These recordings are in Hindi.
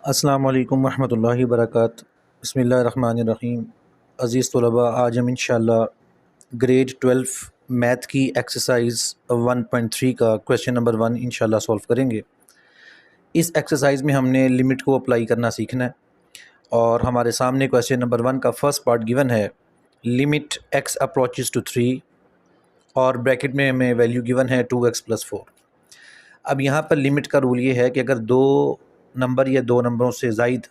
अस्सलामु अलैकुम रहमतुल्लाहि वबरकातुहू। बिस्मिल्लाहिर्रहमानिर्रहीम। अज़ीज़ तलबा, आज हम इंशाअल्लाह ग्रेड 12 मैथ की एक्सरसाइज 1.3 का क्वेश्चन नंबर 1 इंशाअल्लाह सॉल्व करेंगे। इस एक्सरसाइज में हमने लिमिट को अप्लाई करना सीखना है और हमारे सामने क्वेश्चन नंबर 1 का फर्स्ट पार्ट गिवन है, लिमिट x अप्रोचेस टू 3 और ब्रैकेट में हमें वैल्यू गिवन है 2x+4। अब यहाँ पर लिमिट का रूल ये है कि अगर दो नंबर या दो नंबरों से ज़ायद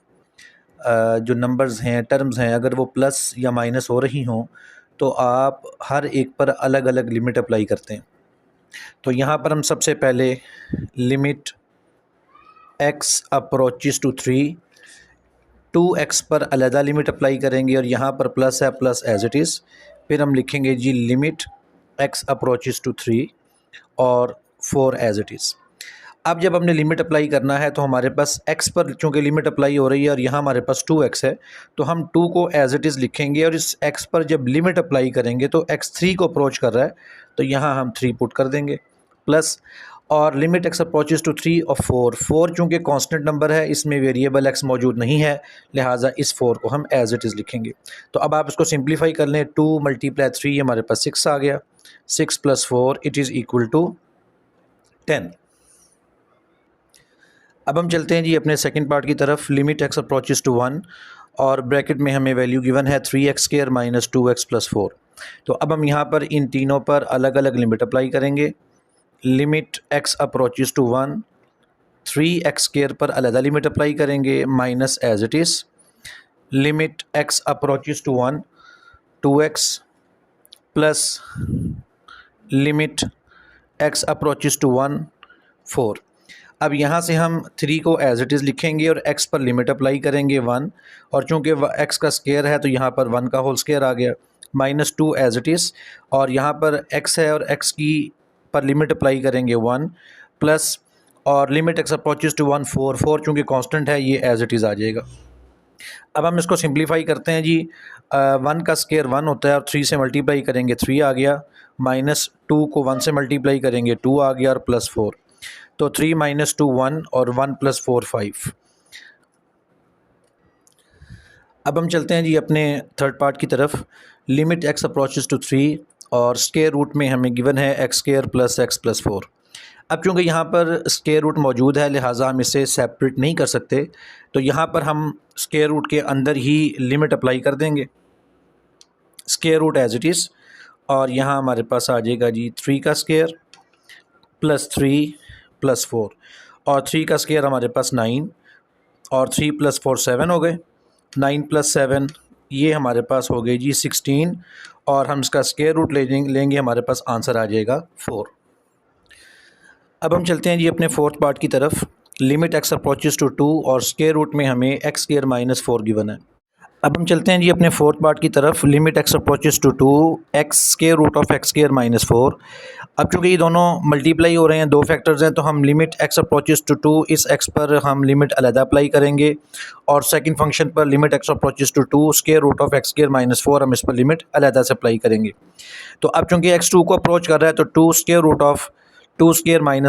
जो नंबर्स हैं, टर्म्स हैं, अगर वो प्लस या माइनस हो रही हों तो आप हर एक पर अलग अलग लिमिट अप्लाई करते हैं। तो यहाँ पर हम सबसे पहले limit x approaches to 3, 2x पर अलहदा लिमिट अप्लाई करेंगे और यहाँ पर प्लस है, प्लस एज इट इज़। फिर हम लिखेंगे जी लिमिट x अप्रोचेस टू 3 और 4 एज इट इज़। अब जब हमने लिमिट अप्लाई करना है तो हमारे पास x पर चूँकि लिमिट अप्लाई हो रही है और यहाँ हमारे पास 2x है, तो हम 2 को एज इट इज़ लिखेंगे और इस x पर जब लिमिट अप्लाई करेंगे तो x 3 को अप्रोच कर रहा है तो यहाँ हम 3 पुट कर देंगे, प्लस और लिमिट x अप्रोचेस टू 3 और 4 चूँकि कांस्टेंट नंबर है, इसमें वेरिएबल x मौजूद नहीं है, लिहाजा इस 4 को हम एज इट इज़ लिखेंगे। तो अब आप इसको सिंप्लीफाई कर लें, 2 × 3 हमारे पास 6 आ गया, 6 + 4 इट इज़ इक्वल टू 10। अब हम चलते हैं जी अपने सेकंड पार्ट की तरफ, लिमिट x अप्रोचेस टू 1 और ब्रैकेट में हमें वैल्यू गिवन है 3x² - 2x+4। तो अब हम यहाँ पर इन तीनों पर अलग अलग लिमिट अप्लाई करेंगे। Limit x approaches to 1, 3x² पर अलहदा लिमिट अप्लाई करेंगे, minus as it is. Limit x approaches to 1, 2x plus limit x approaches to 1, 4। अब यहाँ से हम 3 को एज इट इज़ लिखेंगे और x पर लिमिट अप्लाई करेंगे 1, और चूँकि x का स्क्वायर है तो यहाँ पर 1 का होल स्क्वायर आ गया, -2 एज इट इज़। और यहाँ पर x है और x की पर लिमिट अप्लाई करेंगे 1, प्लस और लिमिट x अप्रोचेस टू 1, 4 चूँकि कांस्टेंट है ये एज इट इज़ आ जाएगा। अब हम इसको सिंप्लीफाई करते हैं जी, 1 का स्क्वायर 1 होता है और 3 से मल्टीप्लाई करेंगे 3 आ गया, -2 को 1 से मल्टीप्लाई करेंगे 2 आ गया और +4। तो 3 - 2 1 और 1 + 4 5। अब हम चलते हैं जी अपने थर्ड पार्ट की तरफ, लिमिट x अप्रोचेस टू 3 और स्क्वायर रूट में हमें गिवन है x² + x+4। अब चूँकि यहाँ पर स्क्वायर रूट मौजूद है लिहाजा हम इसे सेपरेट नहीं कर सकते, तो यहाँ पर हम स्क्वायर रूट के अंदर ही लिमिट अप्लाई कर देंगे, square root as it is. और यहाँ हमारे पास आ जाएगा जी 3 का स्क्वायर + 3 + 4, और 3 का स्क्वायर हमारे पास 9 और 3 + 4 7 हो गए, 9 + 7 ये हमारे पास हो गई जी 16, और हम इसका स्क्वायर रूट लेंगे हमारे पास आंसर आ जाएगा 4। अब हम चलते हैं जी अपने फोर्थ पार्ट की तरफ, लिमिट x अप्रोचेस टू 2 और स्क्वायर रूट में हमें x² - 4 गिवन है। अब हम चलते हैं जी अपने फोर्थ पार्ट की तरफ, limit x approaches to 2, x² - 4। अब चूँकि ये दोनों मल्टीप्लाई हो रहे हैं, दो फैक्टर्स हैं, तो हम लिमिट x अप्रोचेस टू 2, इस x पर हम लिमिट अलहदा अप्लाई करेंगे, और सेकंड फंक्शन पर limit x approaches to 2, x² - 4 हम इस पर लिमिट अलहदा से अप्लाई करेंगे। तो अब चूँकि x 2 को अप्रोच कर रहा है तो 2 -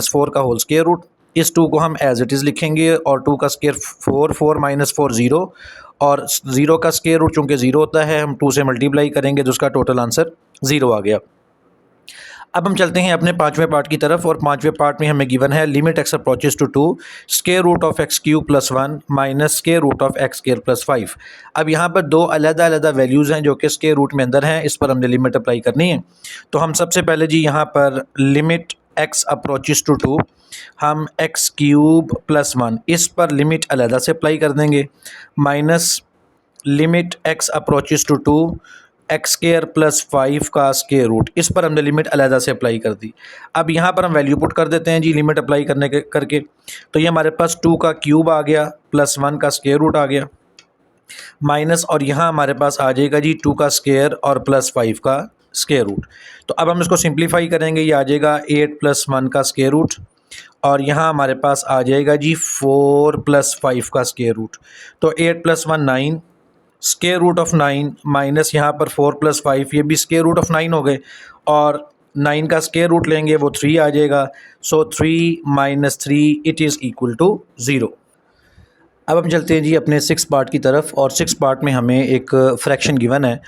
4 का होल स्क्वायर रूट, इस 2 को हम एज इट इज़ लिखेंगे, और 2 का स्क्वायर 4, 4 - 4 0, और 0 का स्क्वायर रूट चूँकि 0 होता है हम 2 से मल्टीप्लाई करेंगे तो उसका टोटल आंसर 0 आ गया। अब हम चलते हैं अपने पाँचवें पार्ट की तरफ, और पाँचवें पार्ट में हमें गिवन है limit x approaches to 2, √x³ + 1 -√x² + 5। अब यहाँ पर दो अलग अलग वैल्यूज़ हैं जो कि स्क्वायर रूट में अंदर हैं, इस पर हमने लिमिट अप्लाई करनी है। तो हम सबसे पहले जी यहाँ पर लिमिट x अप्रोचेस टू 2, हम x³ + 1 इस पर लिमिट अलहदा से अप्लाई कर देंगे, minus limit x approaches to 2, x² + 5 का स्क्वायर रूट, इस पर हमने लिमिट अलहदा से अप्लाई कर दी। अब यहाँ पर हम वैल्यू पुट कर देते हैं जी लिमिट अप्लाई करके, तो ये हमारे पास 2 का क्यूब आ गया, +1 का स्क्वायर रूट आ गया, माइनस, और यहाँ हमारे पास आ जाएगा जी 2 का स्क्वायर और +5 का स्क्वायर रूट। तो अब हम इसको सिंप्लीफाई करेंगे, ये आ जाएगा 8 + 1 का स्क्वायर रूट, और यहाँ हमारे पास आ जाएगा जी 4 + 5 का स्क्वायर रूट। तो 8 + 1 9, स्क्वायर रूट ऑफ 9, माइनस यहाँ पर 4 + 5 ये भी स्क्वायर रूट ऑफ 9 हो गए, और 9 का स्क्वायर रूट लेंगे वो 3 आ जाएगा। सो 3 - 3 इट इज़ इक्वल टू 0। अब हम चलते हैं जी अपने 6 पार्ट की तरफ, और 6 पार्ट में हमें एक फ्रैक्शन गिवन है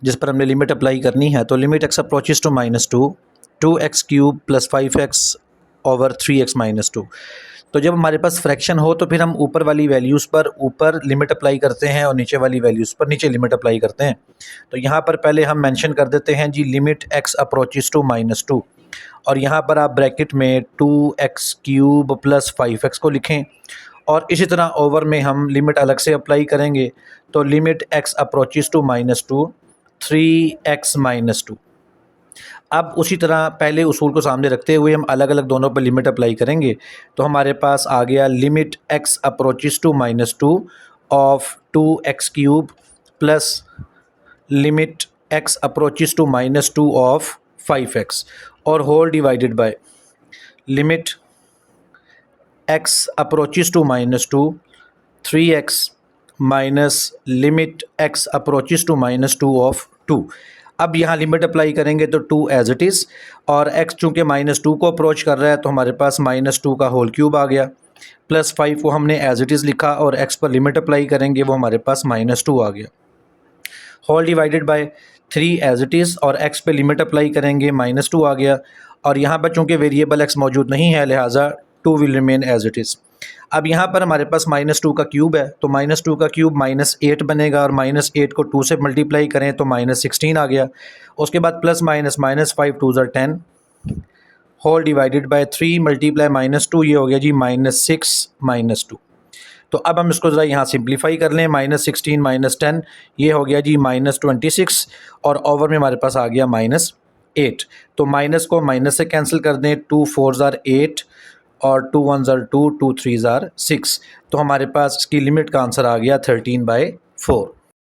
जिस पर हमने लिमिट अप्लाई करनी है। तो limit x approaches to -2, 2x cube plus 5x over 3x minus 2। तो जब हमारे पास फ्रैक्शन हो तो फिर हम ऊपर वाली वैल्यूज़ पर ऊपर लिमिट अप्लाई करते हैं और नीचे वाली वैल्यूज़ पर नीचे लिमिट अप्लाई करते हैं। तो यहाँ पर पहले हम मेंशन कर देते हैं जी लिमिट x अप्रोचेस टू -2, और यहाँ पर आप ब्रैकेट में 2x क्यूब प्लस 5x को लिखें, और इसी तरह ओवर में हम लिमिट अलग से अप्लाई करेंगे। तो limit x approaches to -2, 3x minus 2। अब उसी तरह पहले उसूल को सामने रखते हुए हम अलग अलग दोनों पर लिमिट अप्लाई करेंगे। तो हमारे पास आ गया limit x approaches to -2 of 2x cube plus limit x approaches to -2 of 5x, और whole divided by limit x approaches to -2, 3x minus limit x approaches to -2 of 2। अब यहाँ लिमिट अप्लाई करेंगे तो 2 एज इट इज़, और x चूँकि -2 को अप्रोच कर रहा है तो हमारे पास -2 का होल क्यूब आ गया, प्लस 5 को हमने एज इट इज़ लिखा और x पर लिमिट अप्लाई करेंगे वो हमारे पास -2 आ गया, whole divided by 3 as it is, और x पे लिमिट अप्लाई करेंगे -2 आ गया, और यहाँ पर चूँकि वेरिएबल x मौजूद नहीं है लिहाजा 2 will remain as it is. अब यहाँ पर हमारे पास -2 का क्यूब है, तो -2 का क्यूब -8 बनेगा, और -8 को 2 से मल्टीप्लाई करें तो -16 आ गया। उसके बाद प्लस माइनस -5 2 ज़र 10, होल डिवाइडेड बाय 3 मल्टीप्लाई -2, ये हो गया जी -6 -2। तो अब हम इसको ज़रा यहाँ सिंप्लीफाई कर लें, -16 -10 ये हो गया जी -26, और ओवर में हमारे पास आ गया -8। तो माइनस को माइनस से कैंसिल कर दें, 2 4 ज़र 8 और 2 1 ज़र 2, 2 3 ज़र 6। तो हमारे पास इसकी लिमिट का आंसर आ गया 13/4।